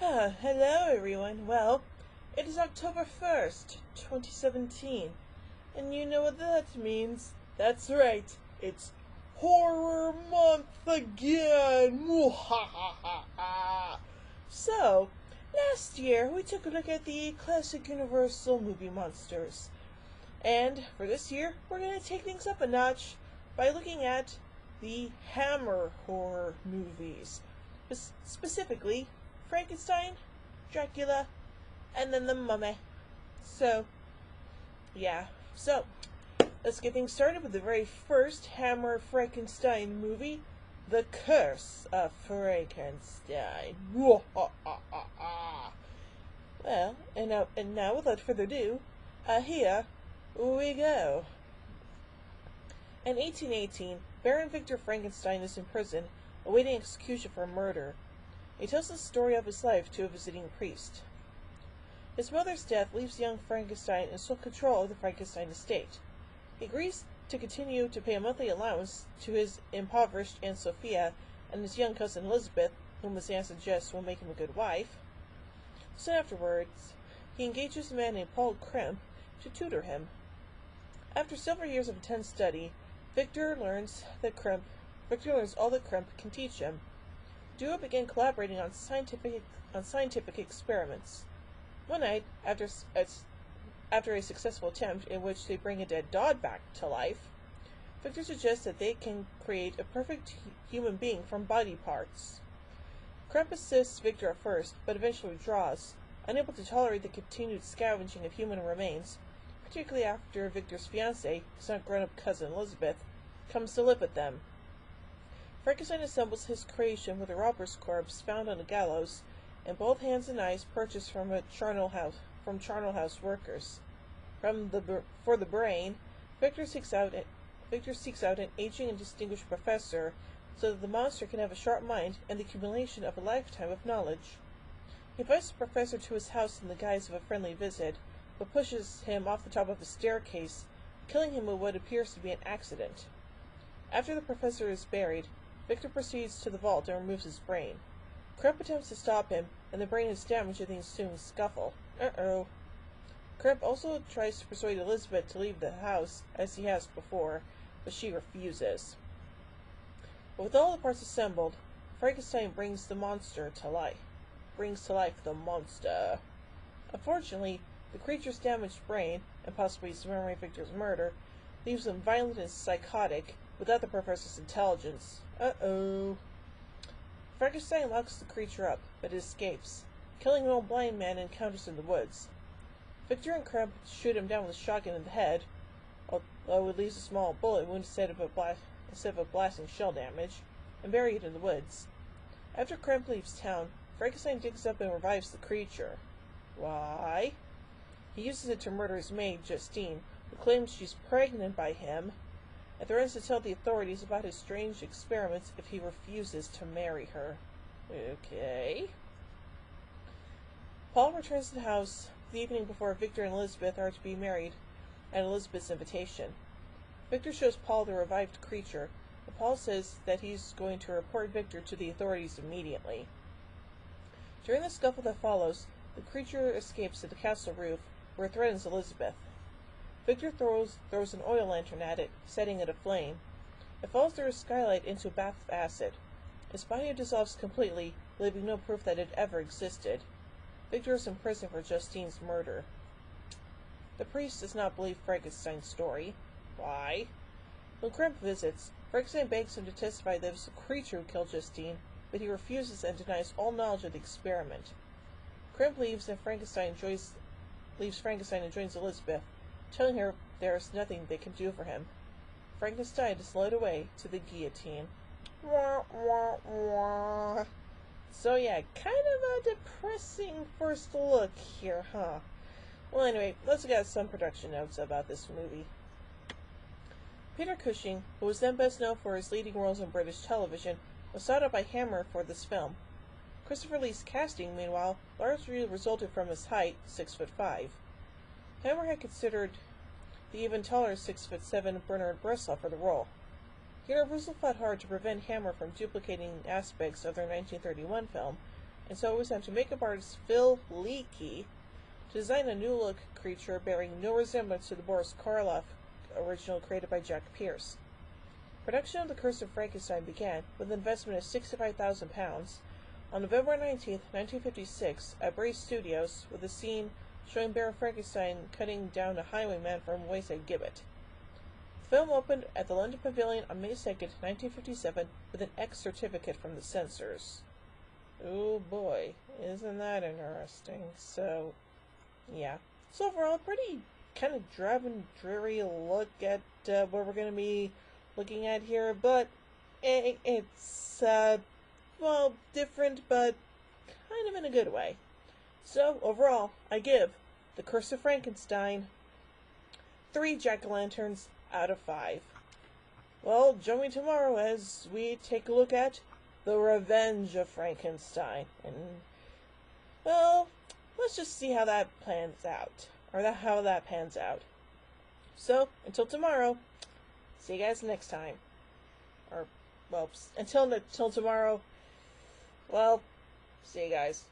Hello everyone. Well, it is October 1st, 2017, and you know what that means. That's right, it's Horror Month again! So, last year we took a look at the classic Universal movie monsters, and for this year we're going to take things up a notch by looking at the Hammer horror movies, specifically Frankenstein, Dracula, and then the Mummy. So, let's get things started with the very first Hammer Frankenstein movie, The Curse of Frankenstein. Well, and now without further ado, here we go. In 1818, Baron Victor Frankenstein is in prison, awaiting execution for murder. He tells the story of his life to a visiting priest. His mother's death leaves young Frankenstein in sole control of the Frankenstein estate. He agrees to continue to pay a monthly allowance to his impoverished Aunt Sophia and his young cousin Elizabeth, whom his aunt suggests will make him a good wife. Soon afterwards, he engages a man named Paul Kremp to tutor him. After several years of intense study, Victor learns all that Kremp can teach him. The duo began collaborating on scientific experiments. One night, after a successful attempt in which they bring a dead dog back to life, Victor suggests that they can create a perfect human being from body parts. Kremp assists Victor at first, but eventually withdraws, unable to tolerate the continued scavenging of human remains, particularly after Victor's fiancée, his not grown-up cousin Elizabeth, comes to live with them. Frankenstein assembles his creation with a robber's corpse found on a gallows, and both hands and eyes purchased from charnel house workers. For the brain, Victor seeks out an aging and distinguished professor, so that the monster can have a sharp mind and the accumulation of a lifetime of knowledge. He invites the professor to his house in the guise of a friendly visit, but pushes him off the top of a staircase, killing him with what appears to be an accident. After the professor is buried, Victor proceeds to the vault and removes his brain. Kremp attempts to stop him, and the brain is damaged in the ensuing scuffle. Kremp also tries to persuade Elizabeth to leave the house, as he has before, but she refuses. But with all the parts assembled, Frankenstein brings to life the monster. Unfortunately, the creature's damaged brain, and possibly his memory of Victor's murder, leaves him violent and psychotic, without the professor's intelligence. Frankenstein locks the creature up, but it escapes, killing an old blind man in encounters in the woods. Victor and Kremp shoot him down with a shotgun in the head, although it leaves a small bullet wound instead of a blasting shell damage, and bury it in the woods. After Kremp leaves town, Frankenstein digs up and revives the creature. Why? He uses it to murder his maid, Justine, who claims she's pregnant by him, and threatens to tell the authorities about his strange experiments if he refuses to marry her. Okay. Paul returns to the house the evening before Victor and Elizabeth are to be married, at Elizabeth's invitation. Victor shows Paul the revived creature, and Paul says that he's going to report Victor to the authorities immediately. During the scuffle that follows, the creature escapes to the castle roof, where it threatens Elizabeth. Victor throws an oil lantern at it, setting it aflame. It falls through a skylight into a bath of acid. Its body dissolves completely, leaving no proof that it ever existed. Victor is in prison for Justine's murder. The priest does not believe Frankenstein's story. Why? When Kremp visits, Frankenstein begs him to testify that it was the creature who killed Justine, but he refuses and denies all knowledge of the experiment. Kremp leaves Frankenstein and joins Elizabeth, telling her there is nothing they can do for him. Frankenstein is led away to the guillotine. So yeah, kind of a depressing first look here, huh? Well, anyway, let's get some production notes about this movie. Peter Cushing, who was then best known for his leading roles in British television, was sought out by Hammer for this film. Christopher Lee's casting, meanwhile, largely resulted from his height, 6'5". Hammer had considered the even taller 6'7" Bernard Bresslaw for the role. Universal fought hard to prevent Hammer from duplicating aspects of their 1931 film, and so it was time to makeup artist Phil Leakey to design a new-look creature bearing no resemblance to the Boris Karloff original created by Jack Pierce. Production of The Curse of Frankenstein began with an investment of £65,000 on November 19, 1956, at Bray Studios, with a scene showing Baron Frankenstein cutting down a highwayman from Wayside Gibbet. The film opened at the London Pavilion on May 2, 1957, with an X certificate from the censors. Oh boy, isn't that interesting? So, yeah. So overall, pretty kind of drab and dreary look at what we're going to be looking at here, but it's, well, different, but kind of in a good way. So, overall, I give The Curse of Frankenstein 3 jack-o'-lanterns out of 5. Well, join me tomorrow as we take a look at The Revenge of Frankenstein. And, well, let's just see how that plans out. How that pans out. So, until tomorrow, see you guys next time. Or, well, until tomorrow, well, see you guys.